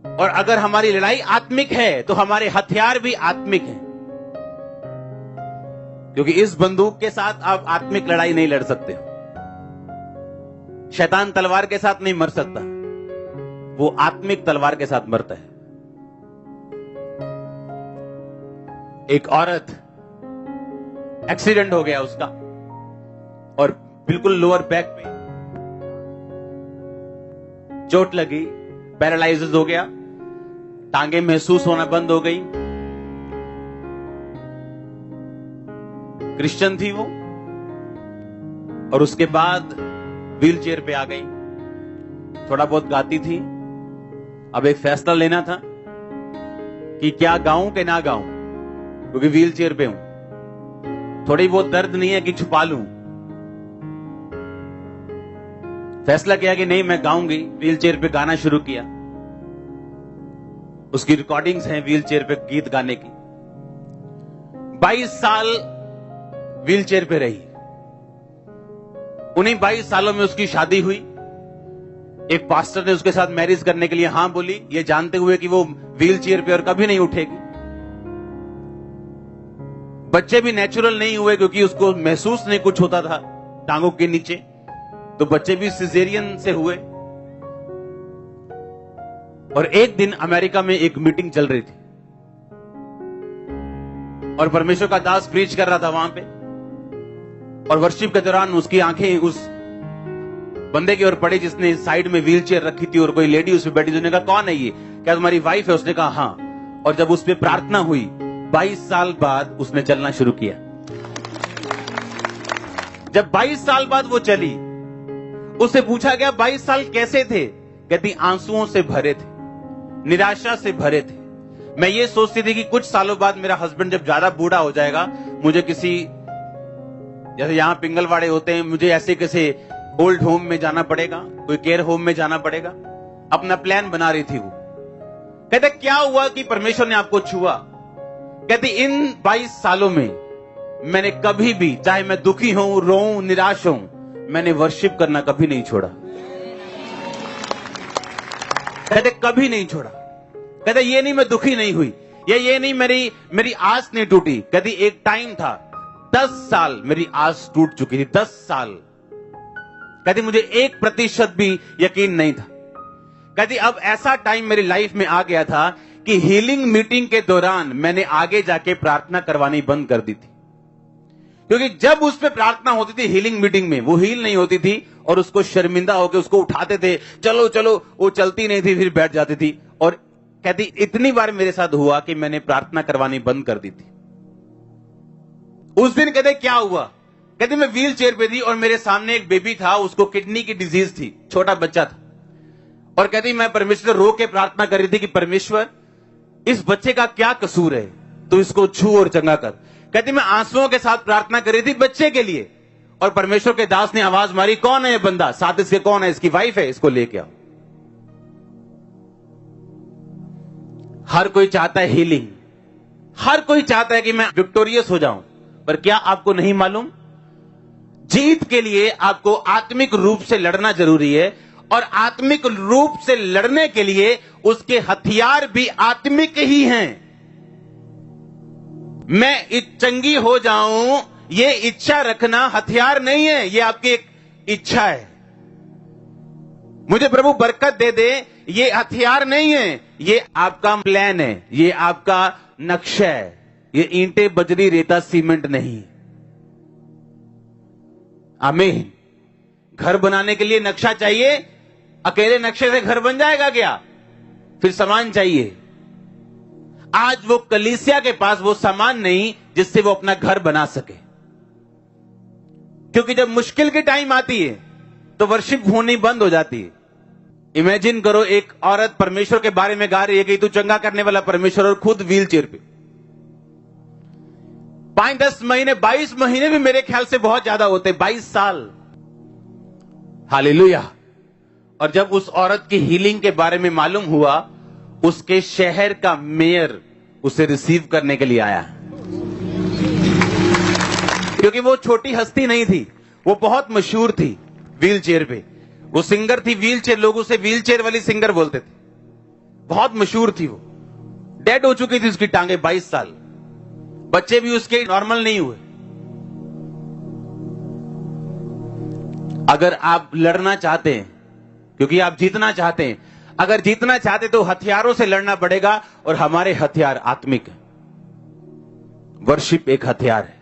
और अगर हमारी लड़ाई आत्मिक है तो हमारे हथियार भी आत्मिक हैं, क्योंकि इस बंदूक के साथ आप आत्मिक लड़ाई नहीं लड़ सकते। शैतान तलवार के साथ नहीं मर सकता, वो आत्मिक तलवार के साथ मरता है। एक औरत, एक्सीडेंट हो गया उसका और बिल्कुल लोअर बैक पे चोट लगी, पैरालाइज हो गया, टांगे महसूस होना बंद हो गई। क्रिश्चियन थी वो, और उसके बाद व्हील चेयर पे आ गई। थोड़ा बहुत गाती थी। अब एक फैसला लेना था कि क्या गाऊं कि ना गाऊं, क्योंकि व्हील चेयर पे हूं। थोड़ी बहुत दर्द नहीं है कि छुपा लूं। फैसला किया कि नहीं, मैं गाऊंगी। व्हील चेयर पे गाना शुरू किया। उसकी रिकॉर्डिंग्स हैं व्हील चेयर पे गीत गाने की। 22 साल व्हील चेयर पे रही। उन्हीं 22 सालों में उसकी शादी हुई। एक पास्टर ने उसके साथ मैरिज करने के लिए हां बोली, ये जानते हुए कि वो व्हील चेयर पे और कभी नहीं उठेगी। बच्चे भी नेचुरल नहीं हुए, क्योंकि उसको महसूस नहीं कुछ होता था टांगों के नीचे, तो बच्चे भी सिजेरियन से हुए। और एक दिन अमेरिका में एक मीटिंग चल रही थी और परमेश्वर का दास प्रीच कर रहा था वहां पे, और वर्शिप के दौरान उसकी आंखें उस बंदे की ओर पड़ी जिसने साइड में व्हील चेयर रखी थी, और कोई लेडी उस पर बैठी। उसने कहा, कौन है ये? क्या तुम्हारी वाइफ है? उसने कहा हाँ। और जब उस पर प्रार्थना हुई, 22 साल बाद उसने चलना शुरू किया। जब 22 साल बाद वो चली, उससे पूछा गया 22 साल कैसे थे? कहती आंसुओं से भरे थे, निराशा से भरे थे। मैं ये सोचती थी कि कुछ सालों बाद मेरा हस्बैंड जब ज्यादा बूढ़ा हो जाएगा, मुझे किसी, जैसे यहां पिंगलवाड़े होते हैं, मुझे ऐसे किसी ओल्ड होम में जाना पड़ेगा, कोई केयर होम में जाना पड़ेगा। अपना प्लान बना रही थी वो। कहते क्या हुआ कि परमेश्वर ने आपको छुआ? कहती इन 22 सालों में मैंने कभी भी, चाहे मैं दुखी हूं, रोऊं, निराश हूं, मैंने वर्शिप करना कभी नहीं छोड़ा। कहते कभी नहीं छोड़ा। कहते ये नहीं मैं दुखी नहीं हुई, ये नहीं मेरी आस नहीं टूटी। कहती एक टाइम था, 10 साल मेरी आस टूट चुकी थी, 10 साल। कहती मुझे 1% भी यकीन नहीं था। कहती अब ऐसा टाइम मेरी लाइफ में आ गया था कि हीलिंग मीटिंग के दौरान मैंने आगे जाके प्रार्थना करवानी बंद कर दी थी, क्योंकि जब उस पर प्रार्थना होती थी हीलिंग मीटिंग में, वो हील नहीं होती थी और उसको शर्मिंदा होकर उसको उठाते थे, चलो चलो, वो चलती नहीं थी, फिर बैठ जाती थी। और कहती इतनी बार मेरे साथ हुआ कि मैंने प्रार्थना करवानी बंद कर दी थी। उस दिन कहते क्या हुआ? कहते मैं व्हील चेयर पे थी और मेरे सामने एक बेबी था, उसको किडनी की डिजीज थी, छोटा बच्चा था। और कहती मैं परमेश्वर रो के प्रार्थना कर रही थी कि परमेश्वर इस बच्चे का क्या कसूर है, तो इसको छू और चंगा कर। कहती मैं आंसुओं के साथ प्रार्थना कर रही थी बच्चे के लिए, और परमेश्वर के दास ने आवाज मारी, कौन है ये बंदा? साथ इसके कौन है? इसकी वाइफ है, इसको लेके आओ। हर कोई चाहता है हीलिंग, हर कोई चाहता है कि मैं विक्टोरियस हो जाऊं, पर क्या आपको नहीं मालूम, जीत के लिए आपको आत्मिक रूप से लड़ना जरूरी है, और आत्मिक रूप से लड़ने के लिए उसके हथियार भी आत्मिक ही हैं। मैं चंगी हो जाऊं, ये इच्छा रखना हथियार नहीं है, ये आपकी एक इच्छा है। मुझे प्रभु बरकत दे दे, ये हथियार नहीं है, ये आपका प्लान है, ये आपका नक्शा है। ये ईंटें, बजरी, रेता, सीमेंट नहीं। आमीन। घर बनाने के लिए नक्शा चाहिए। अकेले नक्शे से घर बन जाएगा क्या? फिर सामान चाहिए। आज वो कलीसिया के पास वो सामान नहीं जिससे वो अपना घर बना सके, क्योंकि जब मुश्किल की टाइम आती है तो वर्शिप होनी बंद हो जाती है। इमेजिन करो, एक औरत परमेश्वर के बारे में गा रही है कि तू चंगा करने वाला परमेश्वर, और खुद व्हील चेयर पे। 5-10 महीने, 22 महीने भी मेरे ख्याल से बहुत ज्यादा होते, 22 साल। हालेलुया। और जब उस औरत की हीलिंग के बारे में मालूम हुआ, उसके शहर का मेयर उसे रिसीव करने के लिए आया, क्योंकि वो छोटी हस्ती नहीं थी, वो बहुत मशहूर थी व्हील चेयर पे। वो सिंगर थी व्हील चेयर, लोग उसे व्हील चेयर वाली सिंगर बोलते थे। बहुत मशहूर थी, वो डेड हो चुकी थी उसकी टांगे, 22 साल, बच्चे भी उसके नॉर्मल नहीं हुए। अगर आप लड़ना चाहते हैं, क्योंकि आप जीतना चाहते हैं, अगर जीतना चाहते तो हथियारों से लड़ना पड़ेगा, और हमारे हथियार आत्मिक है। वर्शिप एक हथियार है।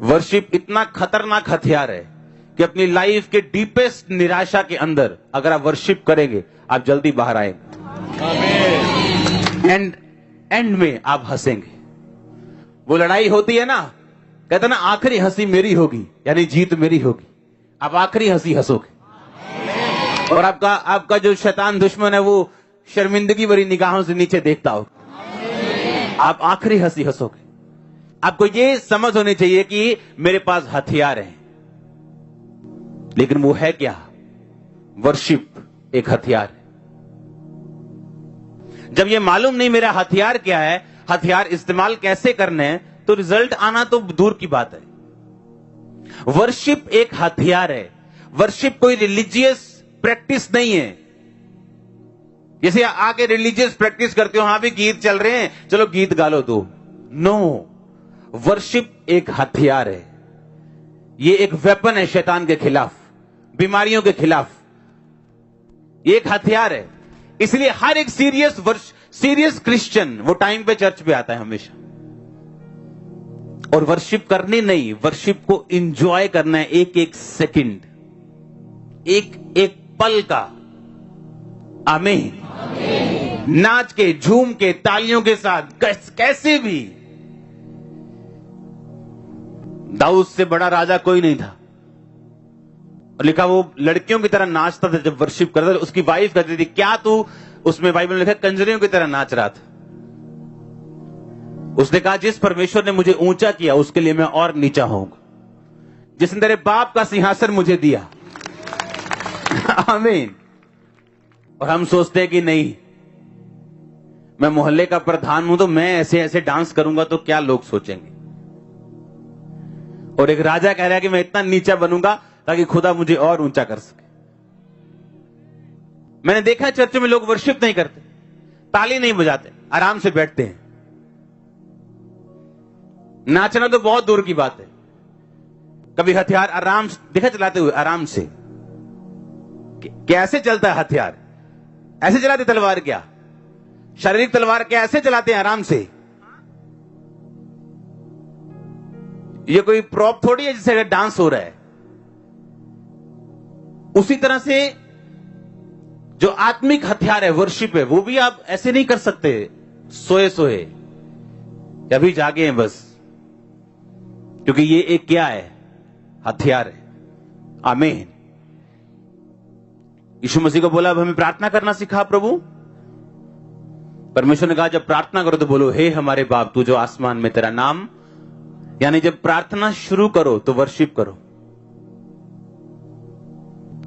वर्शिप इतना खतरनाक हथियार है कि अपनी लाइफ के डीपेस्ट निराशा के अंदर अगर आप वर्शिप करेंगे, आप जल्दी बाहर आएंगे। एंड में आप हंसेंगे। वो लड़ाई होती है ना, कहते ना आखिरी हंसी मेरी होगी, यानी जीत मेरी होगी। आप आखिरी हंसी हंसोगे, और आपका जो शैतान दुश्मन है वो शर्मिंदगी भरी निगाहों से नीचे देखता हो। आप आखिरी हंसी हंसोगे। आपको ये समझ होनी चाहिए कि मेरे पास हथियार हैं, लेकिन वो है क्या? वर्शिप एक हथियार है। जब ये मालूम नहीं मेरा हथियार क्या है, हथियार इस्तेमाल कैसे करने हैं, तो रिजल्ट आना तो दूर की बात है। वर्शिप एक हथियार है। वर्शिप कोई रिलीजियस प्रैक्टिस नहीं है। जैसे आके रिलीजियस प्रैक्टिस करते हो, हां भी गीत चल रहे हैं, चलो गीत गा लो दो। नो, वर्शिप एक हथियार है। ये एक वेपन है शैतान के खिलाफ, बीमारियों के खिलाफ। ये एक हथियार है। इसलिए हर एक सीरियस क्रिश्चियन वो टाइम पे चर्च पे आता है हमेशा। और वर्शिप करनी नहीं, वर्शिप को एंजॉय करना है, एक एक सेकंड, एक एक पल का। आमीन। नाच के, झूम के, तालियों के साथ, कैसे भी। दाऊद से बड़ा राजा कोई नहीं था, और लिखा वो लड़कियों की तरह नाचता था जब वर्शिप करता था। उसकी वाइफ कहती थी, क्या तू, उसमें बाइबल में लिखा कंजरियों की तरह नाच रहा था। उसने कहा, जिस परमेश्वर ने मुझे ऊंचा किया उसके लिए मैं और नीचा होऊंगा। जिसने तेरे बाप का सिंहासन मुझे दिया। आमीन। और हम सोचते हैं कि नहीं, मैं मोहल्ले का प्रधान हूं तो मैं ऐसे ऐसे डांस करूंगा तो क्या लोग सोचेंगे। और एक राजा कह रहा है कि मैं इतना नीचा बनूंगा ताकि खुदा मुझे और ऊंचा कर सके। मैंने देखा चर्च में लोग वर्शिप नहीं करते, ताली नहीं बजाते, आराम से बैठते हैं। नाचना तो बहुत दूर की बात है। कभी हथियार आराम से देखा चलाते हुए, आराम से। कैसे चलता है हथियार? ऐसे चलाते तलवार क्या? शारीरिक तलवार क्या ऐसे चलाते हैं आराम से? ये कोई प्रॉप थोड़ी है जिससे डांस हो रहा है। उसी तरह से जो आत्मिक हथियार है, वर्शिप है, वो भी आप ऐसे नहीं कर सकते सोए सोए, अभी जागे हैं बस। क्योंकि ये एक क्या है? हथियार है। आमीन। यीशु मसीह को बोला, अब हमें प्रार्थना करना सिखा प्रभु। परमेश्वर ने कहा, जब प्रार्थना करो तो बोलो, हे हमारे बाप तू जो आसमान में, तेरा नाम। यानी जब प्रार्थना शुरू करो तो वर्शिप करो,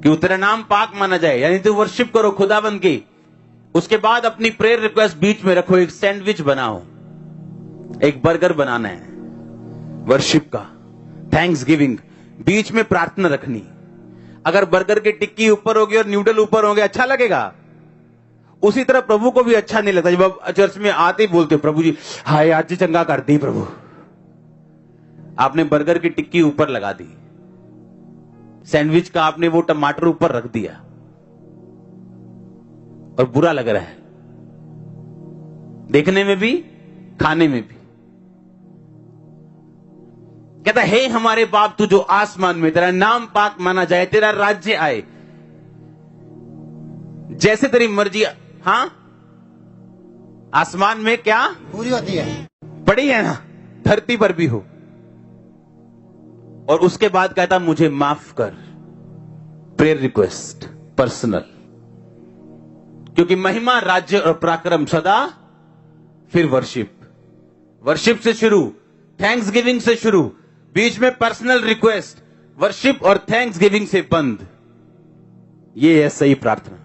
कि तेरा नाम पाक माना जाए। यानी तो वर्शिप करो खुदाबंद की। उसके बाद अपनी प्रेयर रिक्वेस्ट बीच में रखो। एक सैंडविच बनाओ, एक बर्गर बनाना है वर्शिप का, थैंक्स गिविंग। बीच में प्रार्थना रखनी। अगर बर्गर की टिक्की ऊपर होगी और न्यूडल ऊपर होंगे, अच्छा लगेगा? उसी तरह प्रभु को भी अच्छा नहीं लगता जब आप चर्च में आते ही बोलते हो, प्रभु जी हाय आज चंगा कर दी प्रभु। आपने बर्गर की टिक्की ऊपर लगा दी, सैंडविच का आपने वो टमाटर ऊपर रख दिया, और बुरा लग रहा है देखने में भी, खाने में भी। कहता, हे हमारे बाप तू जो आसमान में, तेरा नाम पाक माना जाए, तेरा राज्य आए, जैसे तेरी मर्जी। हां, आसमान में क्या पूरी होती है, पड़ी है ना, धरती पर भी हो। और उसके बाद कहता, मुझे माफ कर। प्रेयर रिक्वेस्ट पर्सनल, क्योंकि महिमा, राज्य और पराक्रम सदा। फिर वर्शिप से शुरू, थैंक्स गिविंग से शुरू, बीच में पर्सनल रिक्वेस्ट, वर्शिप और थैंक्स गिविंग से बंद। ये है सही प्रार्थना।